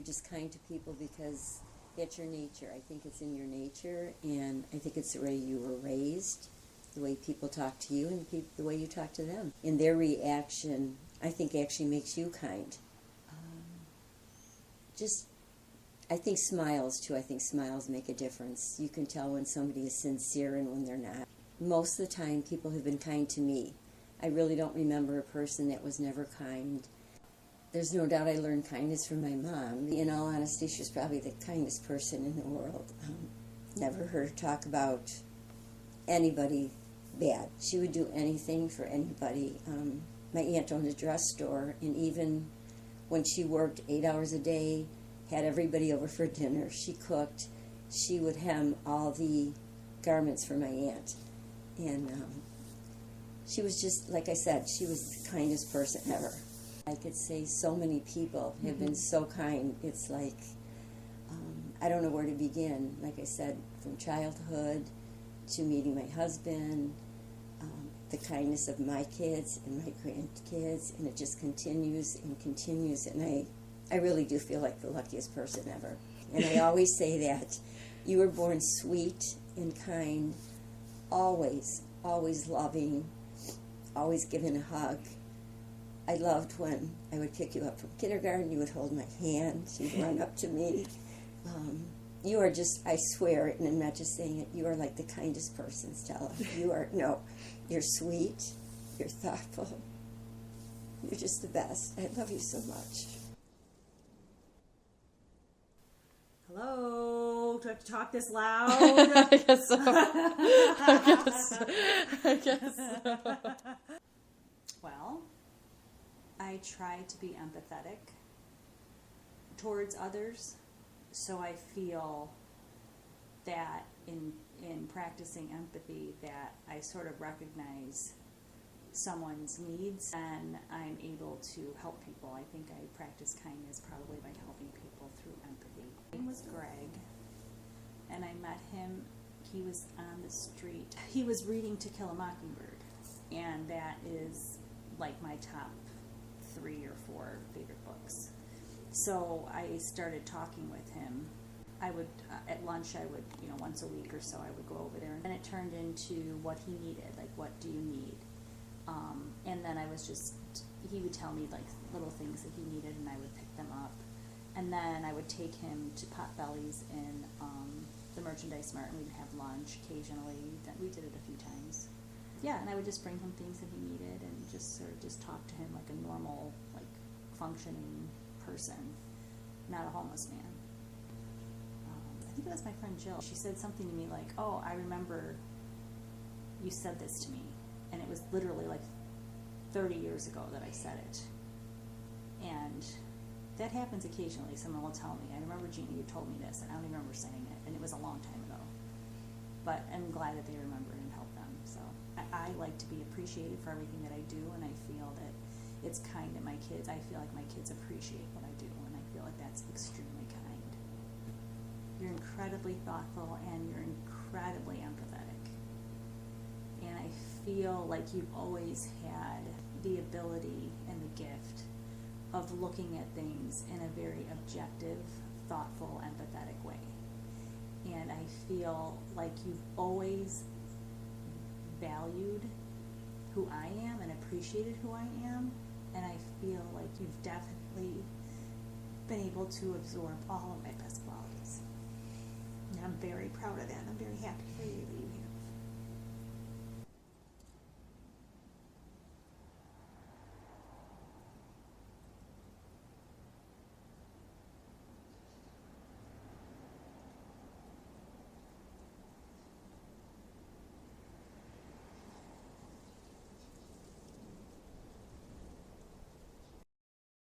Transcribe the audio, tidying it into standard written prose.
just kind to people because that's your nature. I think it's in your nature, and I think it's the way you were raised, the way people talk to you, and the way you talk to them. And their reaction, I think, actually makes you kind. I think smiles, too. I think smiles make a difference. You can tell when somebody is sincere and when they're not. Most of the time, people have been kind to me. I really don't remember a person that was never kind. There's no doubt I learned kindness from my mom. In all honesty, she was probably the kindest person in the world. Never heard her talk about anybody bad. She would do anything for anybody. My aunt owned a dress store, and even when she worked 8 hours a day, had everybody over for dinner, she cooked, she would hem all the garments for my aunt. And she was just, like I said, she was the kindest person ever. I could say so many people have been so kind. It's like, I don't know where to begin. Like I said, from childhood to meeting my husband, the kindness of my kids and my grandkids, and it just continues and continues. And I really do feel like the luckiest person ever. And I always say that. You were born sweet and kind, always, always loving, always giving a hug. I loved when I would pick you up from kindergarten, you would hold my hand, you'd run up to me. You are just, I swear, and I'm not just saying it, you are like the kindest person, Stella. You're sweet, you're thoughtful, you're just the best. I love you so much. Hello, do I have to talk this loud? I guess so. I guess so. Well, I try to be empathetic towards others, so I feel that in practicing empathy that I sort of recognize someone's needs and I'm able to help people. I think I practice kindness probably by helping people through empathy. His name was Greg, and I met him. He was on the street. He was reading To Kill a Mockingbird, and that is like my top 3 or 4 favorite books. So I started talking with him. I would, at lunch, I would, once a week or so, I would go over there. And it turned into what he needed, like, what do you need? And then he would tell me, like, little things that he needed, and I would pick them up. And then I would take him to Potbelly's in the Merchandise Mart, and we'd have lunch occasionally. We did it a few times. Yeah, and I would just bring him things that he needed and just sort of just talk to him like a normal, like, functioning person, not a homeless man. I think it was my friend Jill. She said something to me like, oh, I remember you said this to me. And it was literally like 30 years ago that I said it. And that happens occasionally. Someone will tell me, I remember, Gina, you told me this, and I don't even remember saying it. And it was a long time ago. But I'm glad that they remembered and helped them. So I like to be appreciated for everything that I do, and I feel that it's kind to my kids. I feel like my kids appreciate what I do, and I feel like that's extremely kind. You're incredibly thoughtful, and you're incredibly empathetic. And I feel like you've always had the ability and the gift of looking at things in a very objective, thoughtful, empathetic way. And I feel like you've always valued who I am and appreciated who I am, and I feel like you've definitely been able to absorb all of my best qualities. And I'm very proud of that, and I'm very happy for you that you